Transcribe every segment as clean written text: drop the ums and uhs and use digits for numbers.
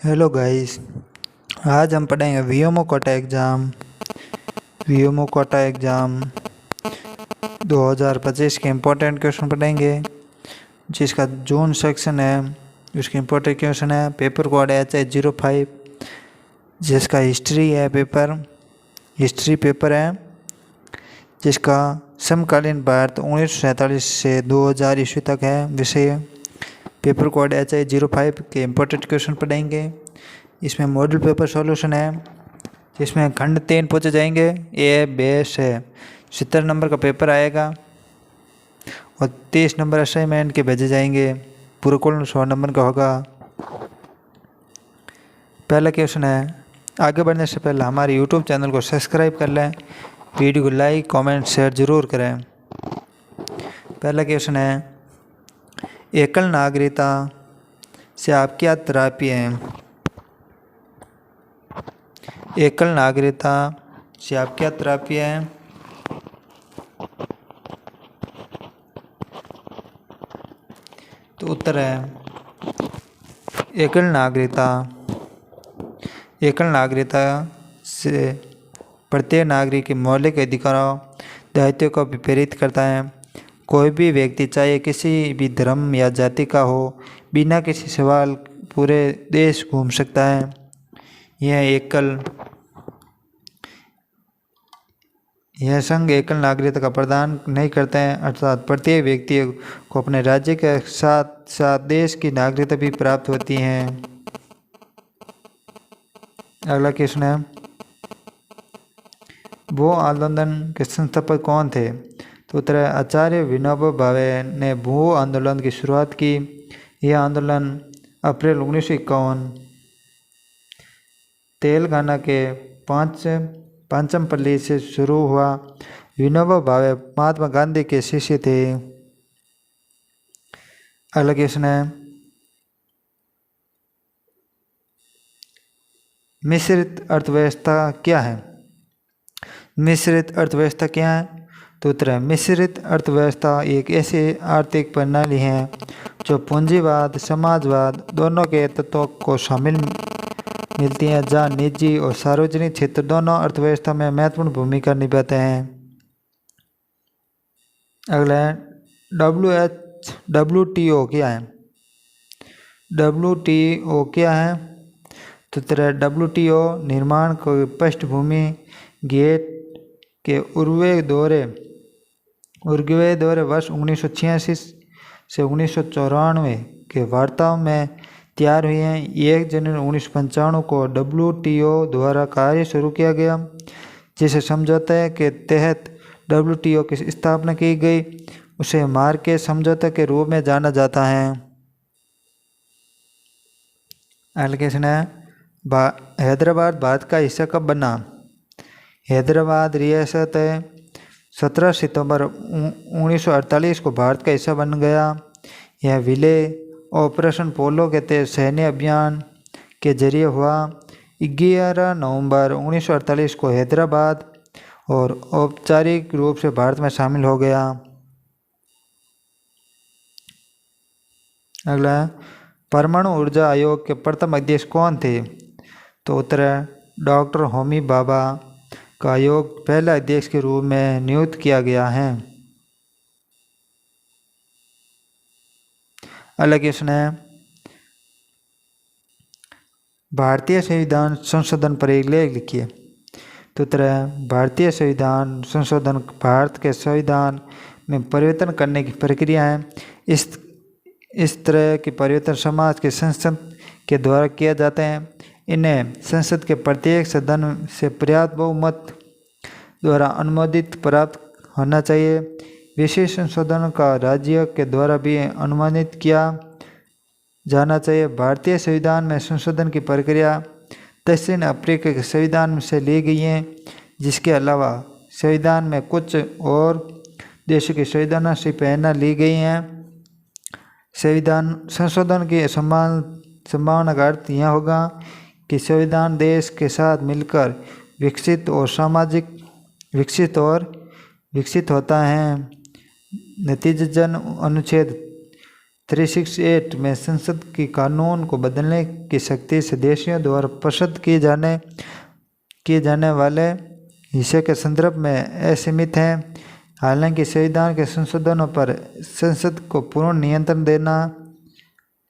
Hello guys. आज हम पढ़ेंगे वीएमओ कोटा एग्ज़ाम 2025 के इम्पोर्टेंट क्वेश्चन पढ़ेंगे। जिसका जून सेक्शन है उसके इम्पोर्टेंट क्वेश्चन है। पेपर कोड है HH05। जिसका हिस्ट्री पेपर है। जिसका समकालीन भारत 1947 से 2000 ईस्वी तक है विषय। पेपर कोड HH05 के इम्पोर्टेंट क्वेश्चन पढ़ेंगे। इसमें मॉडल पेपर सॉल्यूशन है जिसमें खंड 3 पूछे जाएंगे। ए बेस है 70 नंबर का पेपर आएगा और 30 नंबर असाइनमेंट के भेजे जाएंगे। पूरा कुल 100 नंबर का होगा। पहला क्वेश्चन है, आगे बढ़ने से पहले हमारे यूट्यूब चैनल को सब्सक्राइब कर लें, वीडियो को लाइक कमेंट शेयर ज़रूर करें। पहला क्वेश्चन है, एकल नागरिकता से आप क्या तात्पर्य है? एकल नागरिकता से आप क्या तात्पर्य है? तो उत्तर है एकल नागरिकता से प्रत्येक नागरिक के मौलिक अधिकारों दायित्व को प्रेरित करता है। कोई भी व्यक्ति चाहे किसी भी धर्म या जाति का हो, बिना किसी सवाल पूरे देश घूम सकता है। यह संघ एकल नागरिकता का प्रदान नहीं करते हैं, अर्थात प्रत्येक व्यक्ति को अपने राज्य के साथ साथ देश की नागरिकता भी प्राप्त होती है। अगला क्वेश्चन है, वो आंदोलन के संस्थापक कौन थे? तो उत्तर है आचार्य विनोबा भावे ने भू आंदोलन की शुरुआत की। यह आंदोलन अप्रैल 1951 तेलंगाना के पांचमपल्ली से शुरू हुआ। विनोबा भावे महात्मा गांधी के शिष्य थे। अगला क्वेश्चन है, मिश्रित अर्थव्यवस्था क्या है? मिश्रित अर्थव्यवस्था क्या है? तो उत्तर है मिश्रित अर्थव्यवस्था एक ऐसी आर्थिक प्रणाली है जो पूंजीवाद समाजवाद दोनों के तत्वों को शामिल मिलती है, जहाँ निजी और सार्वजनिक क्षेत्र दोनों अर्थव्यवस्था में महत्वपूर्ण भूमिका निभाते हैं। अगला है WTO क्या है? WTO क्या है? तो तरह WTO निर्माण को पृष्ठभूमि गेट के उर्वे दौरे वर्ष 1986 से 1994 के वार्ताओं में तैयार हुई हैं। 1 जनवरी 1995 को WTO द्वारा कार्य शुरू किया गया, जिसे समझौते के तहत WTO की स्थापना की गई। उसे मार्केट समझौते के रूप में जाना जाता है। अगला क्वेश्चन है, हैदराबाद भारत का हिस्सा कब बना? हैदराबाद रियासत 17 सितंबर 1948 को भारत का हिस्सा बन गया। यह विलय ऑपरेशन पोलो के तहत सैन्य अभियान के जरिए हुआ। 11 नवंबर 1948 को हैदराबाद और औपचारिक रूप से भारत में शामिल हो गया। अगला, परमाणु ऊर्जा आयोग के प्रथम अध्यक्ष कौन थे? तो उत्तर है डॉक्टर होमी भाभा का आयोग पहले अध्यक्ष के रूप में नियुक्त किया गया है। अगला क्वेश्चन है, भारतीय संविधान संशोधन पर एक लेख लिखिए। तो उत्तर है भारतीय संविधान संशोधन भारत के संविधान में परिवर्तन करने की प्रक्रिया है। इस तरह के परिवर्तन समाज के संसद के द्वारा किए जाते हैं। इन्हें संसद के प्रत्येक सदन से पर्याप्त बहुमत द्वारा अनुमोदित प्राप्त होना चाहिए। विशेष संशोधन का राज्य के द्वारा भी अनुमानित किया जाना चाहिए। भारतीय संविधान में संशोधन की प्रक्रिया दक्षिण अफ्रीका के संविधान से ली गई है। जिसके अलावा संविधान में कुछ और देशों के संविधान से प्रेरणा ली गई हैं। संविधान संशोधन की संभावना का अर्थ यह होगा कि संविधान देश के साथ मिलकर विकसित होता है। नतीजतन अनुच्छेद 368 में संसद की कानून को बदलने की शक्ति सदस्यों द्वारा प्रस्तुत किए जाने वाले हिस्से के संदर्भ में असीमित है। हालांकि संविधान के संशोधनों पर संसद को पूर्ण नियंत्रण देना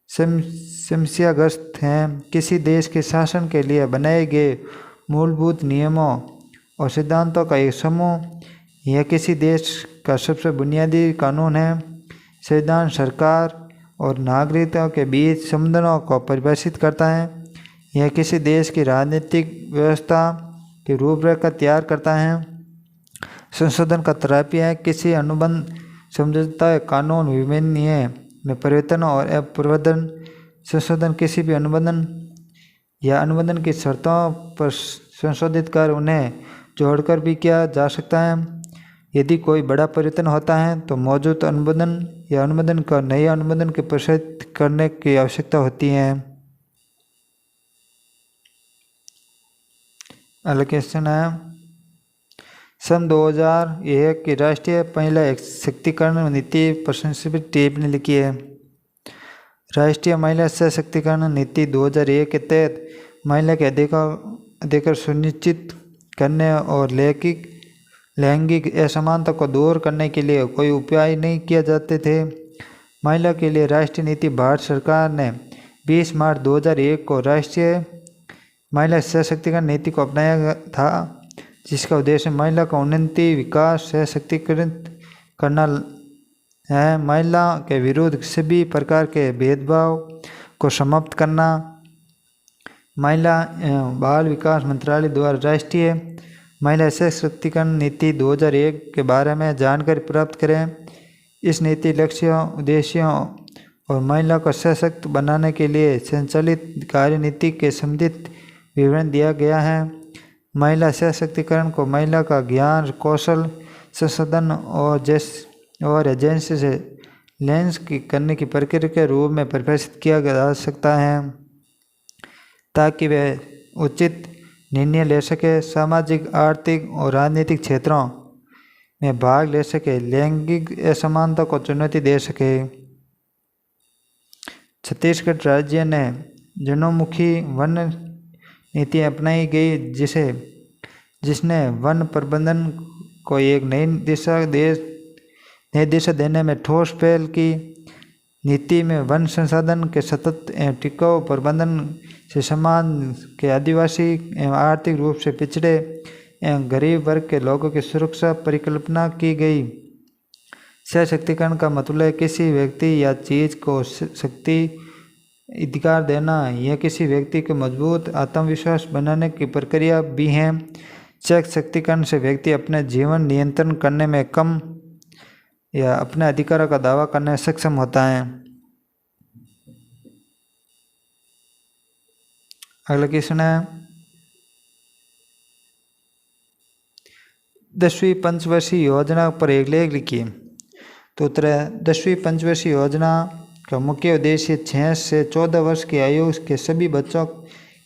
समस्याग्रस्त है। किसी देश के शासन के लिए बनाए गए मूलभूत नियमों और सिद्धांतों का एक समूह यह किसी देश का सबसे बुनियादी कानून है। संविधान सरकार और नागरिकों के बीच संबंधों को परिभाषित करता है। यह किसी देश की राजनीतिक व्यवस्था की रूपरेखा तैयार करता है। संशोधन का तात्पर्य है किसी अनुबंध समझौता कानून विनियम में परिवर्तन और अपरिवर्तन। संशोधन किसी भी अनुबंधन या अनुबंधन की शर्तों पर संशोधित कर उन्हें जोड़कर भी किया जा सकता है। यदि कोई बड़ा परिवर्तन होता है तो मौजूदा अनुबंधन या अनुबंधन का नए अनुबंधन के प्रसारित करने की आवश्यकता होती है। अगला क्वेश्चन है सन 2001 की राष्ट्रीय महिला सशक्तिकरण नीति प्रशंसित टेप ने लिखी है। राष्ट्रीय महिला सशक्तिकरण नीति 2001 के तहत महिला के अधिकार सुनिश्चित करने और लैंगिक असमानता को दूर करने के लिए कोई उपाय नहीं किए जाते थे। महिला के लिए राष्ट्रीय नीति भारत सरकार ने 20 मार्च 2001 को राष्ट्रीय महिला सशक्तिकरण नीति को अपनाया था, जिसका उद्देश्य महिला का उन्नति, विकास, सशक्तिकृत करना है। महिला के विरुद्ध सभी प्रकार के भेदभाव को समाप्त करना। महिला एवं बाल विकास मंत्रालय द्वारा राष्ट्रीय महिला सशक्तिकरण नीति 2001 के बारे में जानकारी प्राप्त करें। इस नीति लक्ष्यों, उद्देश्यों और महिला को सशक्त बनाने के लिए संचालित कार्यनीति के संबंधित विवरण दिया गया है। महिला सशक्तिकरण को महिला का ज्ञान, कौशल, संसाधन और एजेंसी से लैंस करने की प्रक्रिया के रूप में परिभाषित किया जा सकता है, ताकि वे उचित निर्णय ले सके, सामाजिक, आर्थिक और राजनीतिक क्षेत्रों में भाग ले सके, लैंगिक असमानता को चुनौती दे सके। छत्तीसगढ़ राज्य ने जनोमुखी वन नीति अपनाई गई, जिसने वन प्रबंधन को एक नई दिशा देने में ठोस पहल की। नीति में वन संसाधन के सतत एवं टिकाऊ प्रबंधन से समाज के आदिवासी एवं आर्थिक रूप से पिछड़े एवं गरीब वर्ग के लोगों की सुरक्षा परिकल्पना की गई। सशक्तिकरण का मतलब है किसी व्यक्ति या चीज को शक्ति अधिकार देना। यह किसी व्यक्ति को मजबूत आत्मविश्वास बनाने की प्रक्रिया भी है। सशक्तिकरण से व्यक्ति अपने जीवन नियंत्रण करने में कम या अपने अधिकारों का दावा करने में सक्षम होता है। अगला क्वेश्चन है 10वीं पंचवर्षीय योजना पर एक लेख लिखिए। तो उत्तर है 10वीं पंचवर्षीय योजना का मुख्य उद्देश्य 6 से 14 वर्ष की आयु के सभी बच्चों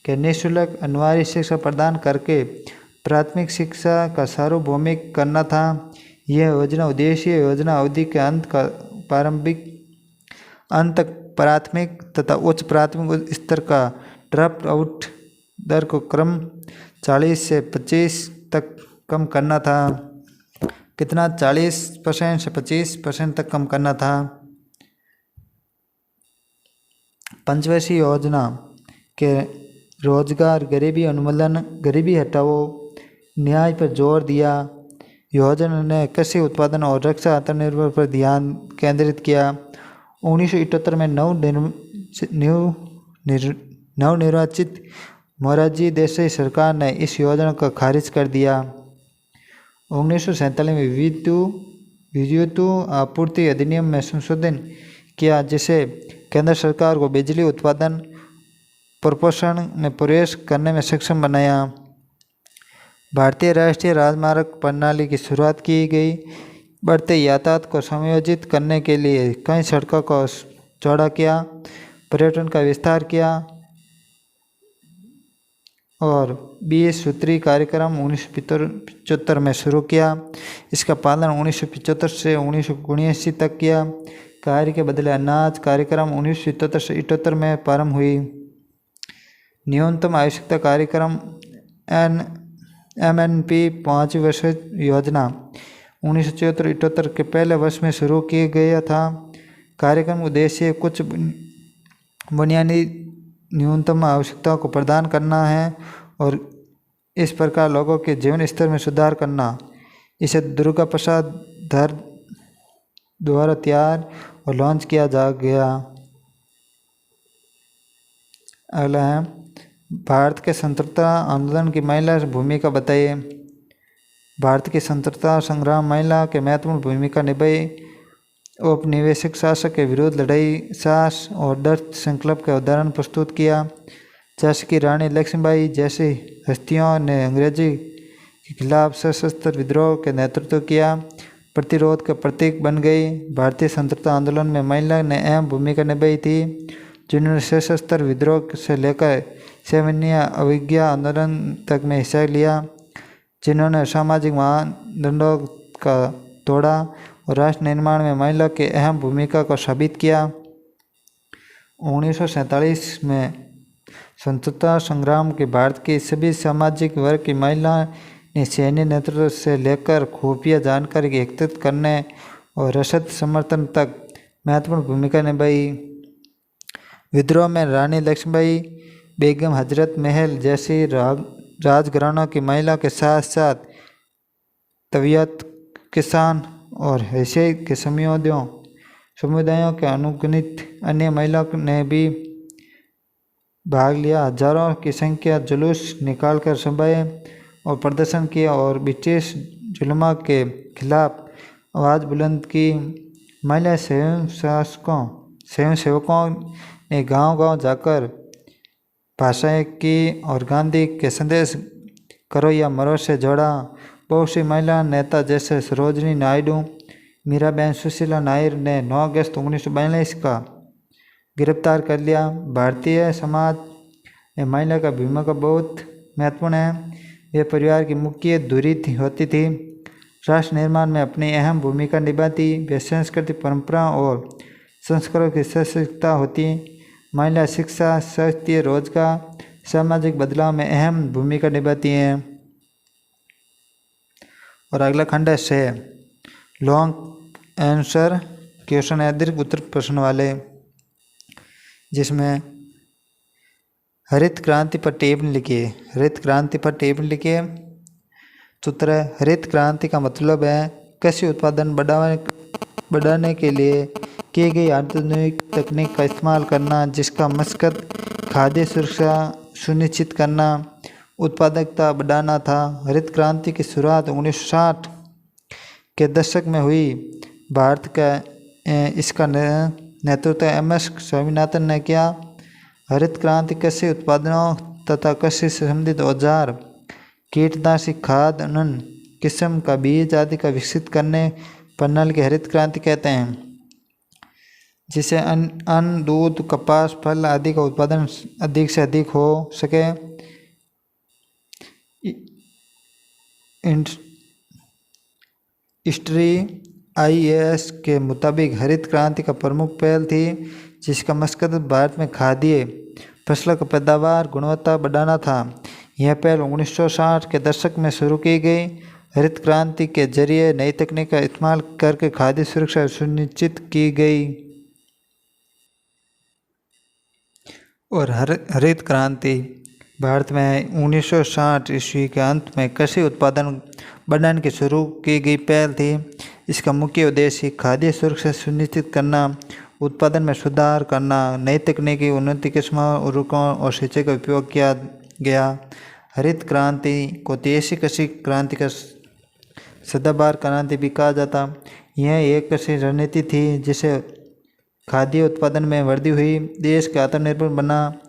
के निःशुल्क अनिवार्य शिक्षा प्रदान करके प्राथमिक शिक्षा का सार्वभौमिक करना था। यह योजना अवधि के अंत तक प्राथमिक तथा उच्च प्राथमिक स्तर का ड्रॉप आउट दर को क्रम 40 से 25 तक कम करना था। कितना? 40% से 25% तक कम करना था। पंचवर्षीय योजना के रोजगार, गरीबी उन्मूलन, गरीबी हटाओ, न्याय पर जोर दिया। योजना ने कृषि उत्पादन और रक्षा आत्मनिर्भर पर ध्यान केंद्रित किया। 1978 में नवनिर्वाचित मोरारजी देसाई सरकार ने इस योजना को खारिज कर दिया। 1947 में विद्युत आपूर्ति अधिनियम में संशोधन किया, जिसे केंद्र सरकार को बिजली उत्पादन प्रपोषण में प्रवेश करने में सक्षम बनाया। भारतीय राष्ट्रीय राजमार्ग प्रणाली की शुरुआत की गई। बढ़ते यातायात को समायोजित करने के लिए कई सड़कों को चौड़ा किया। पर्यटन का विस्तार किया और 20 सूत्री कार्यक्रम 1975 में शुरू किया। इसका पालन 1975 से 1979 तक किया। कार्य के बदले अनाज कार्यक्रम 1977 से 78 में प्रारंभ हुई। न्यूनतम आवश्यकता कार्यक्रम MNP 5 वर्ष योजना 1974-78 के पहले वर्ष में शुरू किया गया था। कार्यक्रम उद्देश्य कुछ बुनियादी न्यूनतम आवश्यकताओं को प्रदान करना है और इस प्रकार लोगों के जीवन स्तर में सुधार करना। इसे दुर्गा प्रसाद धर द्वारा तैयार और लॉन्च किया जा गया। अगला है भारत के स्वतंत्रता आंदोलन की महिला भूमिका बताइए। भारत की स्वतंत्रता संग्राम महिला के महत्वपूर्ण भूमिका निभाई। औपनिवेशिक शासक के विरुद्ध लड़ाई, साहस और दृढ़ संकल्प का उदाहरण प्रस्तुत किया। जैसे कि रानी लक्ष्मीबाई जैसी हस्तियों ने अंग्रेजी के खिलाफ सशस्त्र विद्रोह के नेतृत्व किया, प्रतिरोध का प्रतीक बन गई। भारतीय स्वतंत्रता आंदोलन में महिला ने अहम भूमिका निभाई थी, जिन्होंने सशस्त्र विद्रोह से लेकर सविनय अवज्ञा आंदोलन तक में हिस्सा लिया, जिन्होंने सामाजिक मानदंडों का तोड़ा और राष्ट्र निर्माण में महिला की अहम भूमिका को साबित किया। 1947 में स्वतंत्रता संग्राम के भारत के सभी सामाजिक वर्ग की महिला ने सैन्य नेतृत्व से लेकर खुफिया जानकारी एकत्रित करने और रसद समर्थन तक महत्वपूर्ण भूमिका निभाई। विद्रोह में रानी लक्ष्मीबाई, बेगम हजरत महल जैसी राजघरानों की महिला के साथ साथ तबीयत किसान और हैसिया के समुदायों के अनुगणित अन्य महिलाओं ने भी भाग लिया। हजारों की संख्या जुलूस निकालकर सभाएं और प्रदर्शन किया और ब्रिटिश जुल्म के खिलाफ आवाज़ बुलंद की। महिला स्वयंसेवकों ने गांव-गांव जाकर भाषाएं की और गांधी के संदेश करो या मरो से जोड़ा। बहुत सी महिला नेता जैसे सरोजनी नायडू, मीराबेन सुशीला नायर ने 9 अगस्त 1942 का गिरफ्तार कर लिया। भारतीय समाज में महिला का भूमिका बहुत महत्वपूर्ण है। वे परिवार की मुख्य धुरी होती थी, राष्ट्र निर्माण में अपनी अहम भूमिका निभाती। वे संस्कृति, परंपरा और संस्कारों की सशक्ता होती। महिला शिक्षा, स्वास्थ्य, रोजगार, सामाजिक बदलाव में अहम भूमिका निभाती हैं। और अगला खंड है से लॉन्ग आंसर क्वेश्चन है, दीर्घ उत्तर प्रश्न वाले, जिसमें हरित क्रांति पर टिप्पणी लिखिए। हरित क्रांति पर टिप्पणी लिखिए। सूत्र है, हरित क्रांति का मतलब है कृषि उत्पादन बढ़ाने के लिए की गई आधुनिक तकनीक का इस्तेमाल करना, जिसका मकसद खाद्य सुरक्षा सुनिश्चित करना, उत्पादकता बढ़ाना था। हरित क्रांति की शुरुआत 1960 के दशक में हुई। भारत का इसका नेतृत्व MS स्वामीनाथन ने किया। हरित क्रांति कृषि उत्पादनों तथा कृषि से संबंधित औजार, कीटनाशी, खाद, उन्नत किस्म का बीज आदि का विकसित करने प्रणाली की हरित क्रांति कहते हैं, जिससे अन्न, दूध, कपास, फल आदि का उत्पादन अधिक से अधिक हो सके। इंडस्ट्री IAS के मुताबिक हरित क्रांति का प्रमुख पहल थी, जिसका मकसद भारत में खाद्य फसलों की पैदावार गुणवत्ता बढ़ाना था। यह पहल 1960 के दशक में शुरू की गई। हरित क्रांति के जरिए नई तकनीक का इस्तेमाल करके खाद्य सुरक्षा सुनिश्चित की गई। और हरित क्रांति भारत में 1960 ईस्वी के अंत में कृषि उत्पादन बढ़ाने की शुरू की गई पहल थी। इसका मुख्य उद्देश्य खाद्य सुरक्षा सुनिश्चित करना, उत्पादन में सुधार करना, नई तकनीकी उन्नति किस्मों, उर्वरकों और सिंचाई का उपयोग किया गया। हरित क्रांति को देशी कृषि क्रांति का सदाबहार क्रांति भी कहा जाता। यह एक कृषि रणनीति थी जिसे खाद्य उत्पादन में वृद्धि हुई, देश का आत्मनिर्भर बना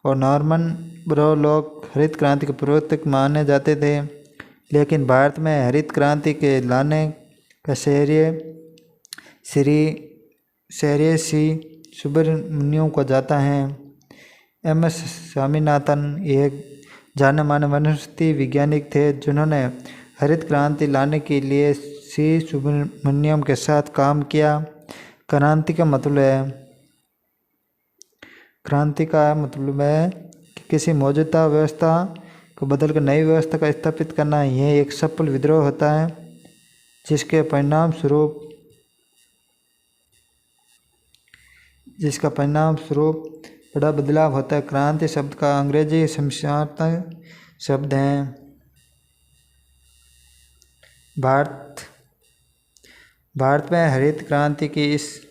और नॉर्मन बोरलॉग हरित क्रांति के प्रवर्तक माने जाते थे। लेकिन भारत में हरित क्रांति के लाने का श्रेय सी सुब्रमण्यम को जाता है। MS स्वामीनाथन एक जाने माने वनस्पति वैज्ञानिक थे, जिन्होंने हरित क्रांति लाने के लिए सी सुब्रमण्यम के साथ काम किया। क्रांति का मतलब है कि किसी मौजूदा व्यवस्था को बदलकर नई व्यवस्था का स्थापित करना। यह एक सफल विद्रोह होता है जिसका परिणाम स्वरूप बड़ा बदलाव होता है। क्रांति शब्द का अंग्रेजी समसामयिक शब्द है। भारत में हरित क्रांति की इस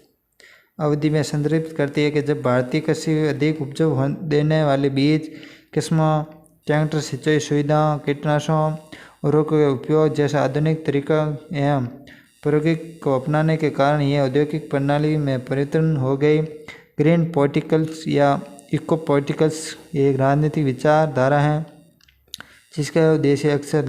अवधि में संदर्भित करती है कि जब भारतीय कृषि अधिक उपजाऊ देने वाले बीज किस्मों, ट्रैक्टर, सिंचाई सुविधाओं, कीटनाशकों, उर्वरकों के उपयोग जैसा आधुनिक तरीका एवं प्रौद्योगिकी को अपनाने के कारण यह औद्योगिक प्रणाली में परिवर्तन हो गई। ग्रीन पॉलिटिकल्स या इको पॉलिटिकल्स एक राजनीतिक विचारधारा है जिसका उद्देश्य अक्सर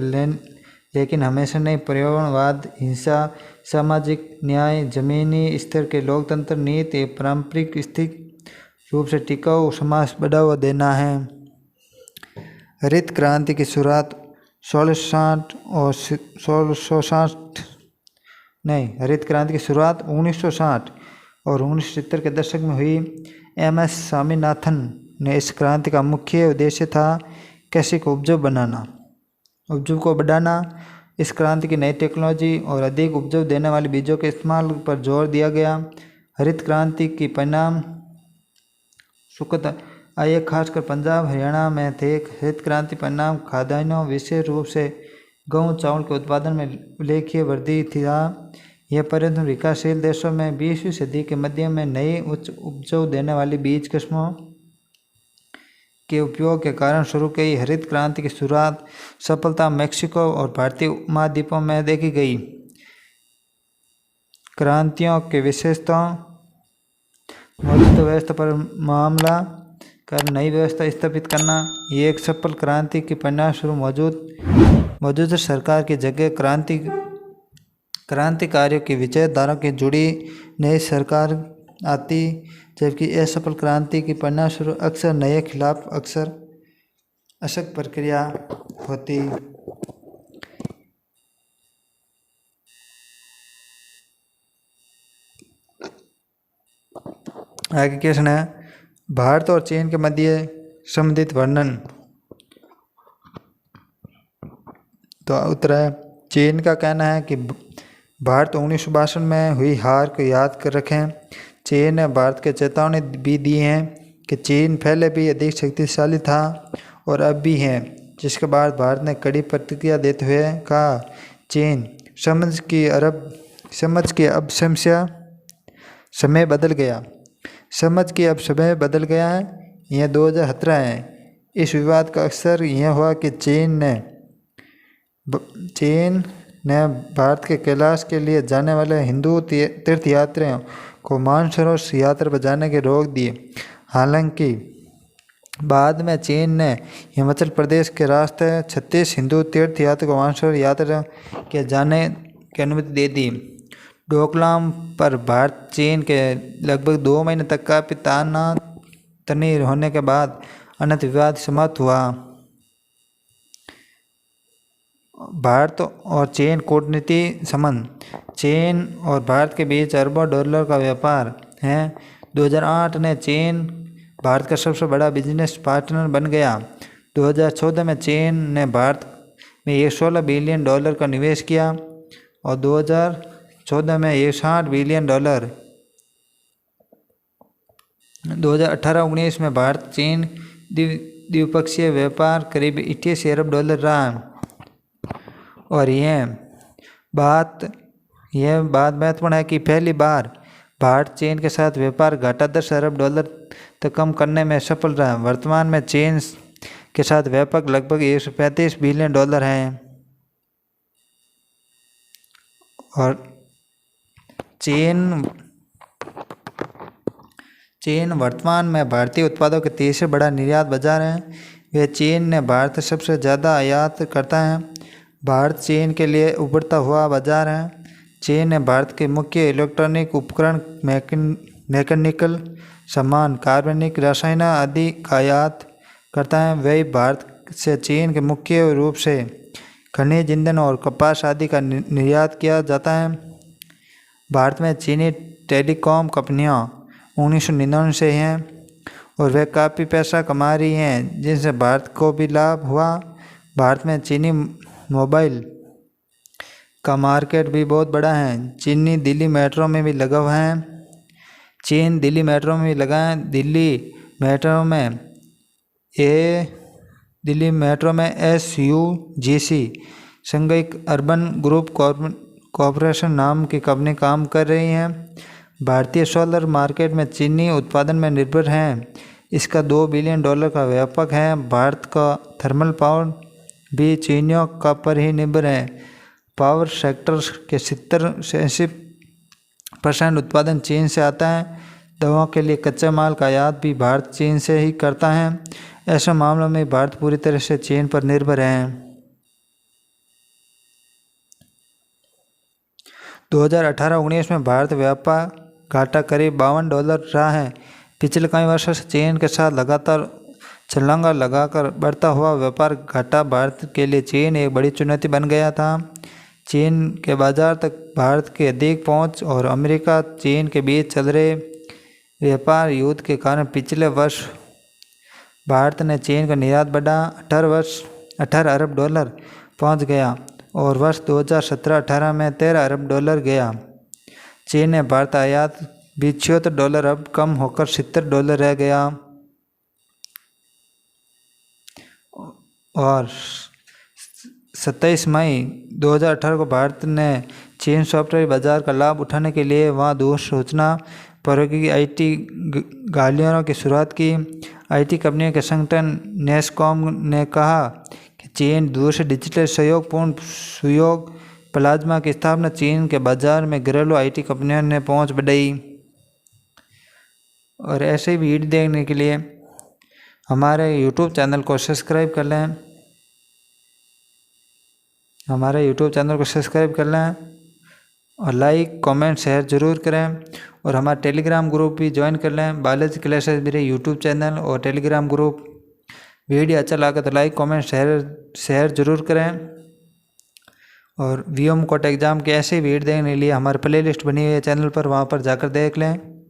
लेकिन हमेशा नहीं पर्यावरणवाद, हिंसा, सामाजिक न्याय, जमीनी स्तर के लोकतंत्र नीति, पारंपरिक स्थिर रूप से टिकाऊ समाज बढ़ावा देना है। हरित क्रांति की शुरुआत 1960 और 1970 के दशक में हुई। MS स्वामीनाथन ने इस क्रांति का मुख्य उद्देश्य था कृषि को उपजाऊ को बढ़ाना। इस क्रांति की नई टेक्नोलॉजी और अधिक उपजाऊ देने वाले बीजों के इस्तेमाल पर जोर दिया गया। हरित क्रांति की परिणाम सुखद आए खासकर पंजाब, हरियाणा में थे। हरित क्रांति परिणाम खाद्यान्नों, विशेष रूप से गेहूं, चावल के उत्पादन में उल्लेखनीय वृद्धि था। यह परिवर्तन विकासशील देशों में 20वीं सदी के मध्य में नई उच्च उपजाऊ देने वाली बीज किस्मों के उपयोग के कारण शुरू की। हरित क्रांति की शुरुआत सफलता मैक्सिको और भारतीय उपमहाद्वीपों में देखी गई। क्रांतियों के विशेषताओं, मौजूदा व्यवस्था पर मामला कर नई व्यवस्था स्थापित करना। ये एक सफल क्रांति के परिणाम स्वरूप मौजूदा सरकार की जगह क्रांतिकारियों की विचारधारा की जुड़ी नई सरकार आती, जबकि असफल क्रांति की परिणाम स्वरूप अक्सर नए खिलाफ अशक्त प्रक्रिया होती। आगे क्वेश्चन है, भारत और चीन के मध्य संबंधित वर्णन। तो उत्तर है, चीन का कहना है कि भारत 1962 में हुई हार को याद कर रखें। चीन ने भारत के चेतावनी भी दी है कि चीन पहले भी अधिक शक्तिशाली था और अब भी है, जिसके बाद भारत ने कड़ी प्रतिक्रिया देते हुए कहा, चीन समझ के अब समय बदल गया है। यह 2017 है। इस विवाद का अक्सर यह हुआ कि चीन ने भारत के कैलाश के लिए जाने वाले हिंदू तीर्थयात्रियों को मानसरोवर यात्रा पर जाने के रोक दिए। हालांकि बाद में चीन ने हिमाचल प्रदेश के रास्ते 36 हिंदू तीर्थयात्रियों को मानसरोवर यात्रा के जाने की अनुमति दे दी। डोकलाम पर भारत चीन के लगभग 2 महीने तक का तनी होने के बाद अनंत विवाद समाप्त हुआ। भारत और चीन कूटनीति संबंध। चीन और भारत के बीच अरबों डॉलर का व्यापार है। 2008 में चीन भारत का सबसे बड़ा बिजनेस पार्टनर बन गया। 2014 में चीन ने भारत में $16 बिलियन का निवेश किया और 2014 में $60 बिलियन। 2018-19 में भारत चीन द्विपक्षीय व्यापार करीब $88 अरब रहा। और यह बात महत्वपूर्ण है कि पहली बार भारत चीन के साथ व्यापार घाटा $10 अरब तक कम करने में सफल रहा। वर्तमान में चीन के साथ व्यापार लगभग $135 बिलियन है और चीन वर्तमान में भारतीय उत्पादों के तीसरे बड़ा निर्यात बाजार है। वे चीन ने भारत से सबसे ज़्यादा आयात करता है। भारत चीन के लिए उभरता हुआ बाजार है। चीन ने भारत के मुख्य इलेक्ट्रॉनिक उपकरण, मैकेनिकल सामान, कार्बनिक रसायन आदि का आयात करता है। वही भारत से चीन के मुख्य रूप से खनिज ईंधन और कपास आदि का निर्यात किया जाता है। भारत में चीनी टेलीकॉम कंपनियां 1999 से हैं और वे काफ़ी पैसा कमा रही हैं, जिनसे भारत को भी लाभ हुआ। भारत में चीनी मोबाइल का मार्केट भी बहुत बड़ा है। चीनी दिल्ली मेट्रो में भी लगा हुआ है। चीन दिल्ली मेट्रो में भी लगा है। दिल्ली मेट्रो में SUGC Shanghai urban group corporation नाम की कंपनी काम कर रही है। भारतीय सोलर मार्केट में चीनी उत्पादन में निर्भर है। इसका $2 बिलियन का व्यापक है। भारत का थर्मल पावर भी चीनियों का पर ही निर्भर है। पावर सेक्टर के 70-80% उत्पादन चीन से आता है। दवाओं के लिए कच्चे माल का आयात भी भारत चीन से ही करता है। ऐसे मामलों में भारत पूरी तरह से चीन पर निर्भर है। 2018-19 में भारत व्यापार घाटा करीब $52 रहा है। पिछले कई वर्षों से चीन के साथ लगातार छलांग लगाकर बढ़ता हुआ व्यापार घाटा भारत के लिए चीन एक बड़ी चुनौती बन गया था। चीन के बाजार तक भारत की अधिक पहुंच और अमेरिका चीन के बीच चल रहे व्यापार युद्ध के कारण पिछले वर्ष भारत ने चीन का निर्यात बढ़ा $18 अरब पहुंच गया और वर्ष 2017-18 में $13 अरब गया। चीन ने भारत आयात भी $76 अब कम होकर $70 रह गया और 27 मई 2018 को भारत ने चीन सॉफ्टवेयर बाजार का लाभ उठाने के लिए वहां दूर सूचना प्रौद्योगिकी IT गालियों की शुरुआत की। IT कंपनियों के संगठन नेस्कॉम ने कहा कि चीन दूर से डिजिटल सहयोगपूर्ण सुयोग प्लाज्मा की स्थापना चीन के बाजार में घरेलू IT कंपनियों ने पहुंच बढ़ाई। और ऐसे ही वीडियो देखने के लिए हमारे YouTube चैनल को सब्सक्राइब कर लें। और लाइक कमेंट शेयर ज़रूर करें और हमारा टेलीग्राम ग्रुप भी ज्वाइन कर लें। बालाजी क्लासेस मेरे YouTube चैनल और टेलीग्राम ग्रुप। वीडियो अच्छा लगा तो लाइक कमेंट शेयर ज़रूर करें। और VOM कोट एग्ज़ाम के ऐसे वीडियो देखने के लिए हमारे प्लेलिस्ट बनी हुई है चैनल पर, वहाँ पर जाकर देख लें।